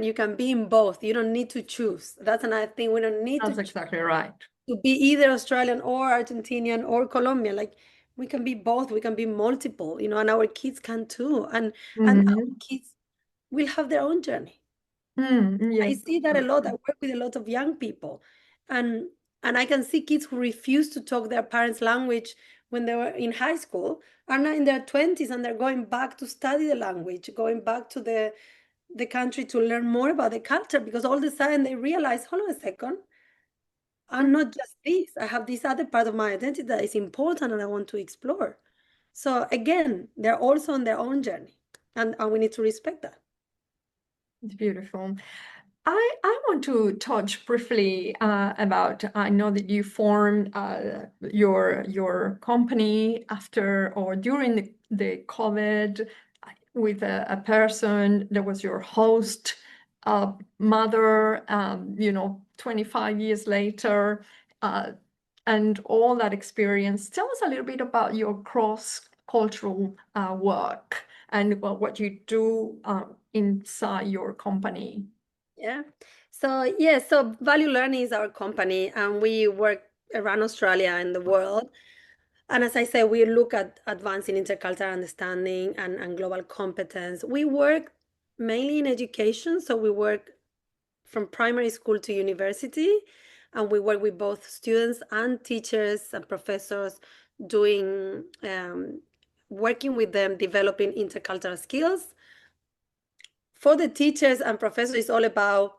you can be in both. You don't need to choose. That's another thing. We don't need That's exactly right. to be either Australian or Argentinian or Colombian. Like we can be both. We can be multiple, and our kids can too. And our Mm-hmm. kids will have their own journey. I Yes. see that a lot. I work with a lot of young people, and I can see kids who refuse to talk their parents' language when they were in high school are now in their 20s and they're going back to study the language, going back to the country to learn more about the culture because all of a sudden they realize, hold on a second, I'm not just this. I have this other part of my identity that is important and I want to explore. So again, they're also on their own journey, and we need to respect that. It's beautiful. I want to touch briefly about. I know that you formed your company after or during the COVID with a person that was your host mother. 25 years later, uh, and all that experience. Tell us a little bit about your cross-cultural work and what you do inside your company. Yeah. So Value Learning is our company, and we work around Australia and the world. And as I say, we look at advancing intercultural understanding and global competence. We work mainly in education, so we work from primary school to university, and we work with both students and teachers and professors doing working with them, developing intercultural skills. For the teachers and professors, it's all about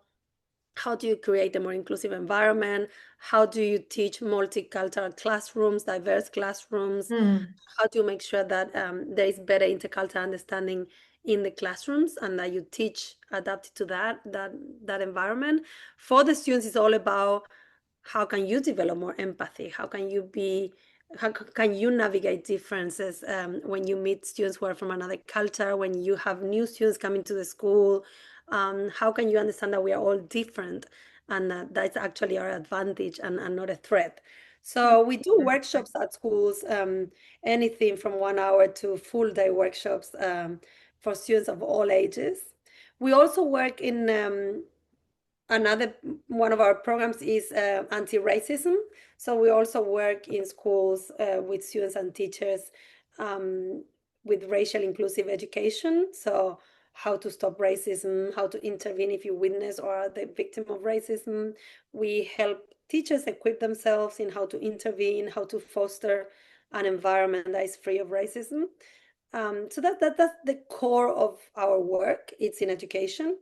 how do you create a more inclusive environment? How do you teach multicultural classrooms, diverse classrooms? Mm. How do you make sure that there is better intercultural understanding in the classrooms and that you teach adapted to that environment? For the students, it's all about how can you develop more empathy? How can you navigate differences when you meet students who are from another culture, when you have new students coming to the school? How can you understand that we are all different and that's actually our advantage and not a threat? So we do workshops at schools, anything from 1 hour to full day workshops for students of all ages. We also work in another one of our programs is anti-racism. So we also work in schools with students and teachers with racial inclusive education. So how to stop racism, how to intervene if you witness or are the victim of racism. We help teachers equip themselves in how to intervene, how to foster an environment that is free of racism. So that's the core of our work. It's in education.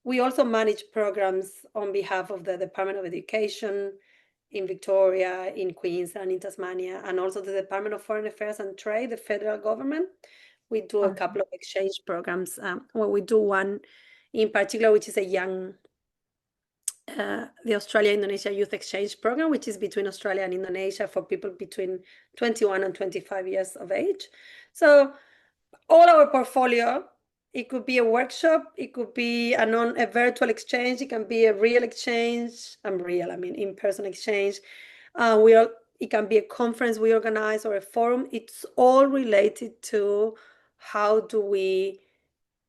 We also manage programs on behalf of the Department of Education in Victoria, in Queensland, in Tasmania, and also the Department of Foreign Affairs and Trade, the federal government. We do a couple of exchange programs. Well, we do one in particular, which is the Australia-Indonesia Youth Exchange Program, which is between Australia and Indonesia for people between 21 and 25 years of age. So all our portfolio, it could be a workshop, it could be a virtual exchange, it can be a real exchange. I mean in-person exchange. It can be a conference we organize or a forum. It's all related to how do we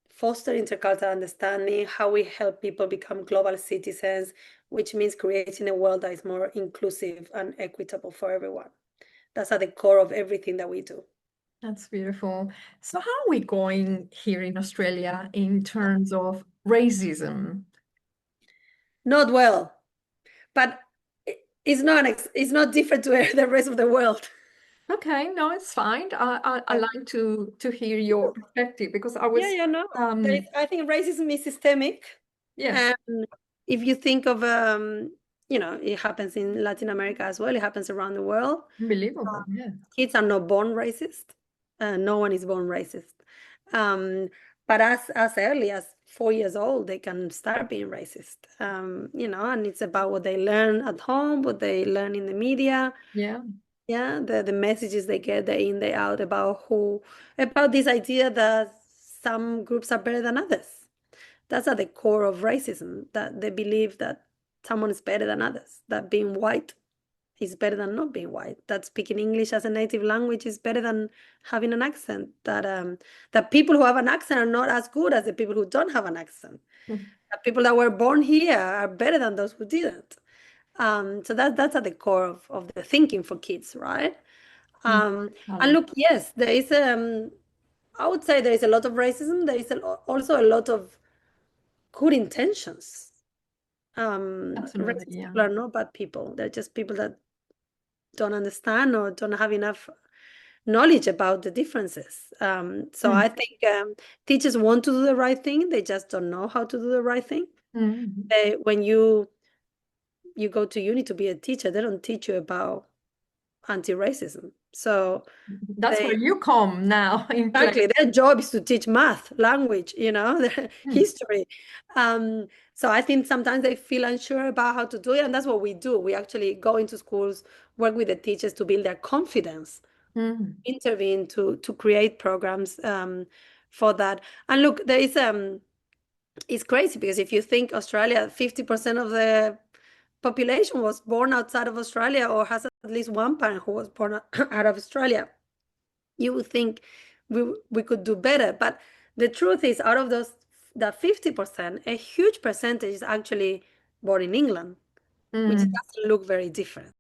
foster intercultural understanding, how we help people become global citizens, which means creating a world that is more inclusive and equitable for everyone. That's at the core of everything that we do. That's beautiful. So how are we going here in Australia in terms of racism? Not well, but it's not different to the rest of the world. Okay, no, it's fine. I like to hear your perspective because I Yeah, was yeah, no. I think racism is systemic. yes, And if you think of, it happens in Latin America as well. It happens around the world. unbelievable. Yeah. Kids are not born racist. No one is born racist. Um, but as early as 4 years old, they can start being racist. And it's about what they learn at home, what they learn in the media. Yeah. Yeah, the messages they get day in, day out about this idea that some groups are better than others. That's at the core of racism, that they believe that someone is better than others, that being white is better than not being white. That speaking English as a native language is better than having an accent. That people who have an accent are not as good as the people who don't have an accent. Mm. That people that were born here are better than those who didn't. So that's at the core of the thinking for kids, right? Mm. I And love look, yes, there is I would say there is a lot of racism. There is also a lot of good intentions. absolutely, Racist yeah. people are not bad people. They're just people that don't understand or don't have enough knowledge about the differences. So Mm. I think teachers want to do the right thing. They just don't know how to do the right thing. Mm. When you go to uni to be a teacher, they don't teach you about anti-racism. So That's they where you come now in play. exactly, their job is to teach math, language, their Mm. history. So I think sometimes they feel unsure about how to do it, and that's what we do. We actually go into schools, work with the teachers to build their confidence, Mm. intervene to create programs for that. And look, there is it's crazy because if you think Australia, 50% of the population was born outside of Australia or has at least one parent who was born out of Australia. You would think we could do better. But the truth is, out of those that 50%, a huge percentage is actually born in England, which Mm. doesn't look very different.